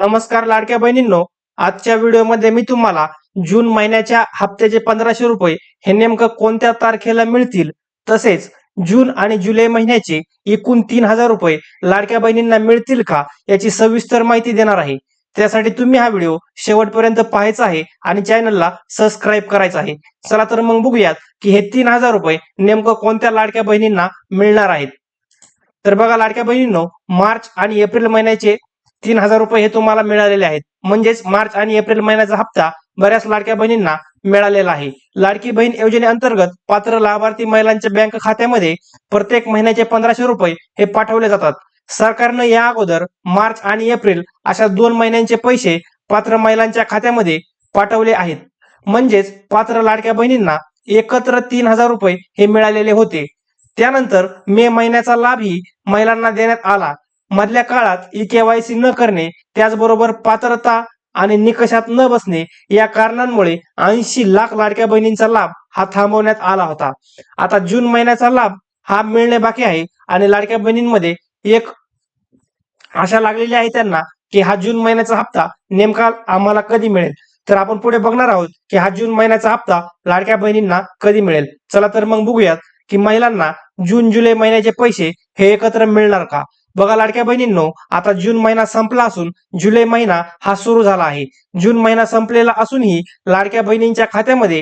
नमस्कार लाडक्या बहिणींनो, आजच्या व्हिडिओमध्ये मी तुम्हाला जून महिन्याच्या हप्त्याचे 1500 रुपये हे नेमकं कोणत्या तारखेला मिळतील, तसेच जून आणि जुलै महिन्याचे एकूण 3000 रुपये लाडक्या बहिणींना मिळतील का याची सविस्तर माहिती देणार आहे। त्यासाठी तुम्ही हा व्हिडिओ शेवटपर्यंत पाहायचा आहे आणि चॅनलला सबस्क्राईब करायचं आहे। चला तर मग बघूयात की हे 3000 रुपये नेमकं कोणत्या लाडक्या बहिणींना मिळणार आहेत। तर बघा लाडक्या बहिणींनो, मार्च आणि एप्रिल महिन्याचे 3000 रुपये हे तुम्हाला मिळालेले आहेत। म्हणजेच मार्च आणि एप्रिल महिन्याचा हप्ता बऱ्याच लाडक्या बहिणींना मिळालेला आहे। लाडकी बहीण योजनेअंतर्गत पात्र लाभार्थी महिलांच्या बँक खात्यामध्ये प्रत्येक महिन्याचे 1500 रुपये हे पाठवले जातात। सरकारनं या अगोदर मार्च आणि एप्रिल अशा 2 महिन्यांचे पैसे पात्र महिलांच्या खात्यामध्ये पाठवले आहेत। म्हणजेच पात्र लाडक्या बहिणींना एकत्र 3000 रुपये हे मिळालेले होते। त्यानंतर मे महिन्याचा लाभही महिलांना देण्यात आला। मधल्या काळात ई-केवायसी न करणे, त्याचबरोबर पात्रता आणि निकषात न बसणे या कारणांमुळे 80 लाख लाडक्या बहिणींचा लाभ हा थांबवण्यात आला होता। आता जून महिन्याचा लाभ हा मिळणे बाकी आहे आणि लाडक्या बहिणींमध्ये एक आशा लागलेली आहे त्यांना की हा जून महिन्याचा हप्ता नेमका आम्हाला कधी मिळेल। तर आपण पुढे बघणार आहोत की हा जून महिन्याचा हप्ता लाडक्या बहिणींना कधी मिळेल। चला तर मग बघूयात की महिलांना जून जुलै महिन्याचे पैसे हे एकत्र मिळणार का। बघा लाडक्या बहिणींनो, आता जून महिना संपला असून जुलै महिना हा सुरू झाला आहे। जून महिना संपलेला असूनही लाडक्या बहिणींच्या खात्यामध्ये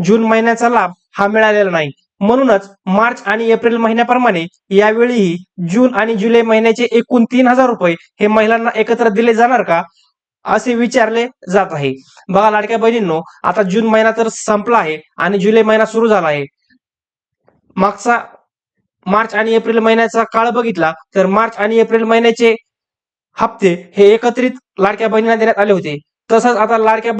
जून महिन्याचा लाभ हा मिळालेला नाही। म्हणूनच मार्च आणि एप्रिल महिन्याप्रमाणे यावेळीही जून आणि जुलै महिन्याचे एकूण 3000 रुपये हे महिलांना एकत्र दिले जाणार का, असे विचारले जात आहे। बघा लाडक्या बहिणींनो, आता जून महिना तर संपला आहे आणि जुलै महिना सुरू झाला आहे। मागचा मार्च आणि एप्रिल महिन्याचा काळ बघितला तर मार्च आणि एप्रिल महिन्याचे हप्ते हे एकत्रित लाडक्या बहिणींना देण्यात आले होते। तसंच आता लाडक्या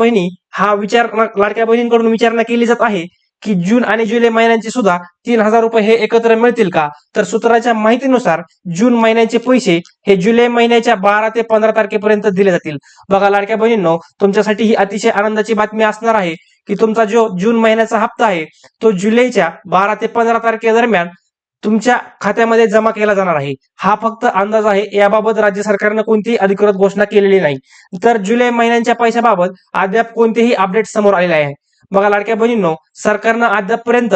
बहिणींकडून विचारणा केली जात आहे की जून आणि जुलै महिन्यांचे सुद्धा 3000 रुपये हे एकत्र मिळतील का। तर सूत्राच्या माहितीनुसार जून महिन्याचे पैसे हे जुलै महिन्याच्या 12 ते 15 तारखेपर्यंत दिले जातील। बघा लाडक्या बहिणींनो, तुमच्यासाठी ही अतिशय आनंदाची बातमी असणार आहे की तुमचा जो जून महिन्याचा हप्ता आहे तो जुलैच्या 12 ते 15 तारखेदरम्यान तुमच्या खात्यामध्ये जमा केला जाणार आहे। हा फक्त अंदाज आहे, याबाबत राज्य सरकारने कोणतीही अधिकृत घोषणा केलेली नाही। तर जुलै महिन्याच्या पैशाबाबत अद्याप कोणतेही अपडेट समोर आलेले आहे। बघा लाडक्या बहिणींनो, सरकारनं अद्यापपर्यंत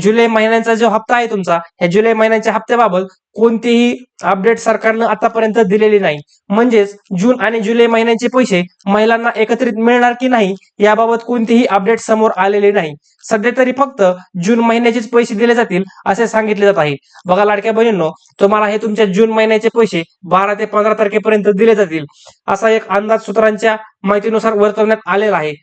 जुलै महिन्याचा जो हप्ता आहे तुमचा, या जुलै महिन्याच्या हप्त्याबाबत कोणतेही अपडेट सरकारनं आतापर्यंत दिलेली नाही। म्हणजेच जून आणि जुलै महिन्याचे पैसे महिलांना एकत्रित मिळणार की नाही याबाबत कोणतेही अपडेट समोर आलेले नाही। सध्या तरी फक्त जून महिन्याचेच पैसे दिले जातील असे सांगितले जात आहे। बघा लाडक्या बहिणींनो, तुम्हाला हे तुमच्या जून महिन्याचे पैसे 12 ते 15 तारखेपर्यंत दिले जातील असा एक अंदाज सूत्रांच्या माहितीनुसार वर्तवण्यात आलेला आहे।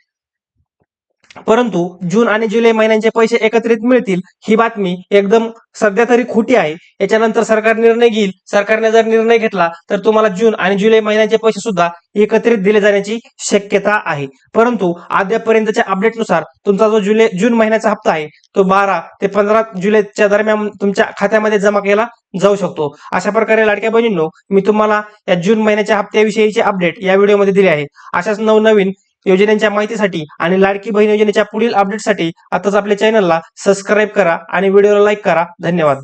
परंतु जून आणि जुलै महिन्यांचे पैसे एकत्रित मिळतील ही बातमी एकदम सध्या तरी खोटी आहे। याच्यानंतर सरकार निर्णय घेईल। सरकारने जर निर्णय घेतला तर तुम्हाला जून आणि जुलै महिन्याचे पैसे सुद्धा एकत्रित दिले जाण्याची शक्यता आहे। परंतु अद्यापपर्यंतच्या अपडेटनुसार तुमचा जो जून महिन्याचा हप्ता आहे तो 12 ते 15 जुलैच्या दरम्यान तुमच्या खात्यामध्ये जमा केला जाऊ शकतो। अशा प्रकारे लाडक्या बहिणींनो, मी तुम्हाला या जून महिन्याच्या हप्त्याविषयीचे अपडेट या व्हिडिओमध्ये दिले आहे। अशाच नवनवीन योजनेच्या माहितीसाठी आणि लाडकी बहीण योजनेच्या पुढील अपडेटसाठी आताच आपल्या चॅनलला सबस्क्राईब करा आणि व्हिडिओला लाईक करा। धन्यवाद।